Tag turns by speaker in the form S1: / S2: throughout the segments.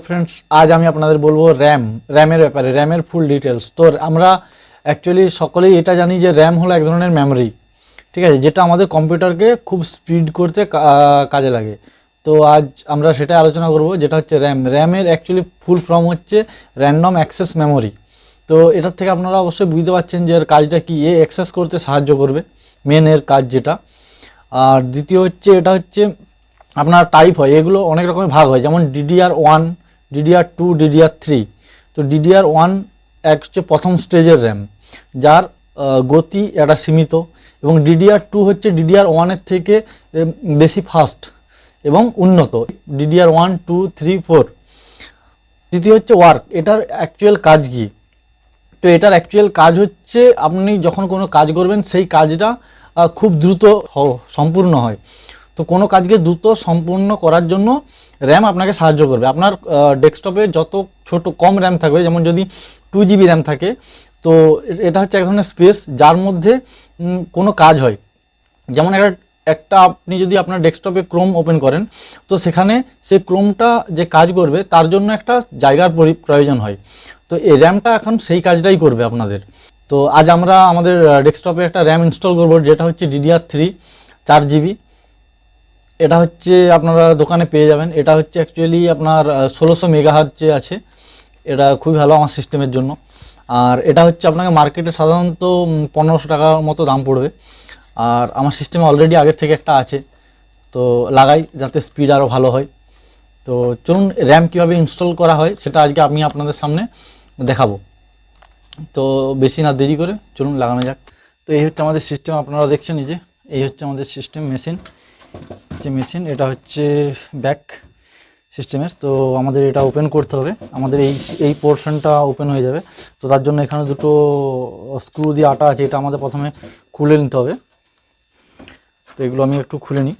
S1: Friends, আজ আমি আপনাদের বলবো র্যামের ব্যাপারে, র্যামের ফুল ডিটেলস। তো আমরা অ্যাকচুয়ালি সকলেই এটা জানি যে র্যাম হলো এক ধরনের মেমরি, ঠিক আছে, যেটা আমাদের কম্পিউটারকে খুব স্পিড করতে কাজে লাগে। তো আজ আমরা সেটাই আলোচনা করব, যেটা হচ্ছে র্যামের অ্যাকচুয়ালি ফুল ফর্ম হচ্ছে র্যান্ডম অ্যাক্সেস মেমোরি। তো এটার থেকে আপনারা অবশ্যই বুঝতে পারছেন যে এর কাজটা কি, অ্যাক্সেস করতে সাহায্য করবে, মেনের কাজ যেটা। আর দ্বিতীয় হচ্ছে, এটা হচ্ছে আপনার টাইপ হয়, এগুলো অনেক রকমের ভাগ হয়, যেমন DDR1, DDR2, DDR3। তো DDR1 এক হচ্ছে প্রথম স্টেজের র্যাম, যার গতি একটা সীমিত, এবং DDR2 হচ্ছে DDR1-এর থেকে বেশি ফাস্ট এবং উন্নত। DDR1, 2, 3, 4। তৃতীয় হচ্ছে ওয়ার্ক, এটার অ্যাকচুয়াল কাজ কী। তো এটার অ্যাকচুয়াল কাজ হচ্ছে, আপনি যখন কোনো কাজ করবেন সেই কাজটা খুব দ্রুত সম্পূর্ণ হয়। তো কোনো কাজকে দ্রুত সম্পূর্ণ করার জন্য র্যাম আপনাকে সাহায্য করবে। আপনার ডেস্কটপে যত কম র্যাম থাকবে, যেমন যদি 2 GB র্যাম থাকে, তো এটা হচ্ছে এক ধরনের স্পেস যার মধ্যে কোনো কাজ হয়। যেমন একটা আপনি যদি আপনার ডেস্কটপে ক্রোম ওপেন করেন, তো সেখানে সেই ক্রোমটা যে কাজ করবে তার জন্য একটা জায়গার প্রয়োজন হয়। তো এই র্যামটা এখন সেই কাজটাই করবে আপনাদের। তো আজ আমরা আমাদের ডেস্কটপে একটা র্যাম ইনস্টল করব, যেটা হচ্ছে DDR3 4 GB। এটা হচ্ছে আপনারা দোকানে পেয়ে যাবেন। এটা হচ্ছে অ্যাকচুয়ালি আপনার 1600 মেগাহার্টজে আছে। এটা খুবই ভালো আমার সিস্টেমের জন্য। আর এটা হচ্ছে আপনাকে মার্কেটে সাধারণত 1500 টাকার মতো দাম পড়বে। আর আমার সিস্টেমে অলরেডি আগের থেকে একটা আছে, তো লাগাই যাতে স্পিড আরও ভালো হয়। তো চলুন র্যাম কীভাবে ইনস্টল করা হয় সেটা আজকে আমি আপনাদের সামনে দেখাবো। তো বেশি না দেরি করে চলুন লাগানো যাক। তো এই হচ্ছে আমাদের সিস্টেম, আপনারা দেখছেন এই যে এই হচ্ছে আমাদের সিস্টেম মেশিন। এটা হচ্ছে ব্যাক সিস্টেমের। তো আমাদের এটা ওপেন করতে হবে, আমাদের এই পোর্শনটা ওপেন হয়ে যাবে। তো তার জন্য এখানে দুটো স্ক্রু দিয়ে আটা আছে, এটা আমাদের প্রথমে খুলে নিতে হবে। তো এগুলো আমি একটু খুলে নিই।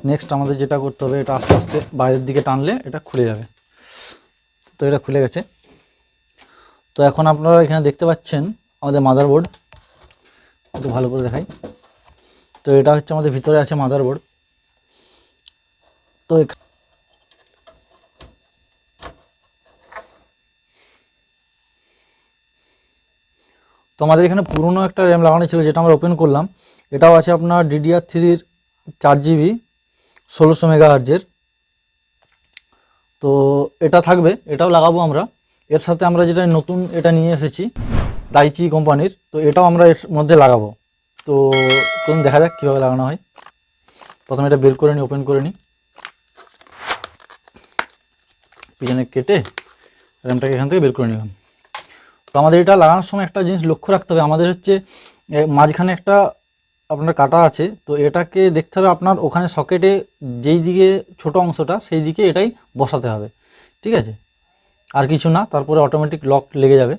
S1: নেক্সট আমাদের যেটা করতে হবে, এটা আস্তে আস্তে বাইরের দিকে টানলে এটা খুলে যাবে। তো এটা খুলে গেছে। তো এখন আপনারা এখানে দেখতে পাচ্ছেন আমাদের মাদারবোর্ড, একটু ভালো করে দেখাই। তো এটা হচ্ছে আমাদের ভিতরে আছে মাদারবোর্ড। তো আমাদের এখানে পুরনো একটা র্যাম লাগানো ছিল, যেটা আমরা ওপেন করলাম। এটাও আছে আপনার DDR3-র 4 GB 1600 মেগাহার্জের। তো এটা থাকবে, এটাও লাগাবো আমরা। এর সাথে আমরা যেটা নতুন এটা নিয়ে এসেছি দাইচি কোম্পানির, তো এটাও আমরা এর মধ্যে লাগাবো। তো চলুন দেখা যাক কীভাবে লাগানো হয়। প্রথমে এটা বের করে নিই, ওপেন করে নিই, পিছনে কেটে র্যামটাকে এখান থেকে বের করে নিলাম। তো আমাদের এটা লাগানোর সময় একটা জিনিস লক্ষ্য রাখতে হবে, আমাদের হচ্ছে মাঝখানে একটা আপনার কাটা আছে। তো এটাকে দেখতে হবে আপনার ওখানে সকেটে যেই দিকে ছোট অংশটা সেই দিকে এটাই বসাতে হবে, ঠিক আছে, আর কিছু না। তারপরে অটোমেটিক লক লেগে যাবে।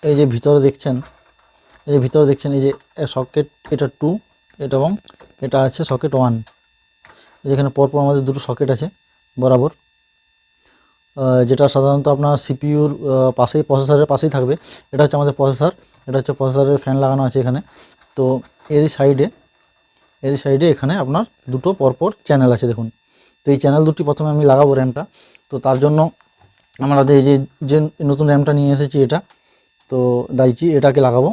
S1: এই যে ভিতরে দেখছেন, এই যে সকেট, এটা 2, এটা এবং এটা আছে সকেট 1। যেখানে পরপর আমাদের দুটো সকেট আছে বরাবর, যেটা সাধারণত আপনার সিপিইউর পাশেই, প্রসেসরের পাশেই থাকবে। এটা হচ্ছে আমাদের প্রসেসর, এটা হচ্ছে প্রসেসরের ফ্যান লাগানো আছে এখানে। তো এরই সাইডে এখানে আপনার দুটো পরপর চ্যানেল আছে দেখুন। তো এই চ্যানেল দুটি প্রথমে আমি লাগাবো র্যামটা। তো তার জন্য আমাদের এই যে নতুন র্যামটা নিয়ে এসেছি এটা, তো দাইচি, এটাকে লাগাবো।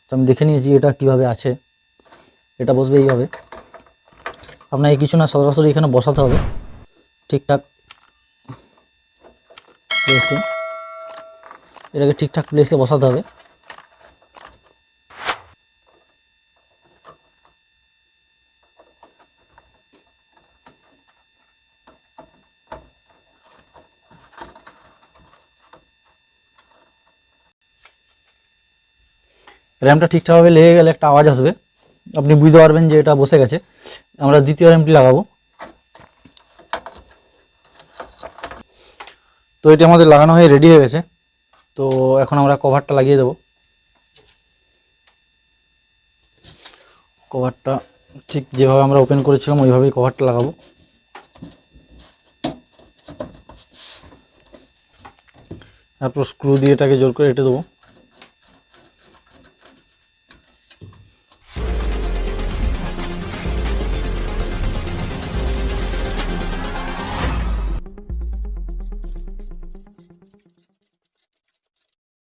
S1: তো আমি দেখে নিয়েছি এটা কিভাবে আছে। এটা বসবে এইভাবে, আপনাকে কিছু না, সরাসরি এখানে বসাতে হবে ঠিকঠাক প্লেসে। এটাকে ঠিকঠাক প্লেসে বসাতে হবে। র্যামটা ঠিকঠাকভাবে লেগে গেলে একটা আওয়াজ আসবে, আপনি বুঝতে পারবেন যে এটা বসে গেছে। আমরা দ্বিতীয় র্যামটি লাগাবো। তো এটি আমাদের লাগানো হয়ে রেডি হয়ে গেছে। তো এখন আমরা কভারটা লাগিয়ে দেব। কভারটা ঠিক যেভাবে আমরা ওপেন করেছিলাম ওইভাবেই কভারটা লাগাবো। তারপর স্ক্রু দিয়ে এটাকে জোর করে এঁটে দেবো।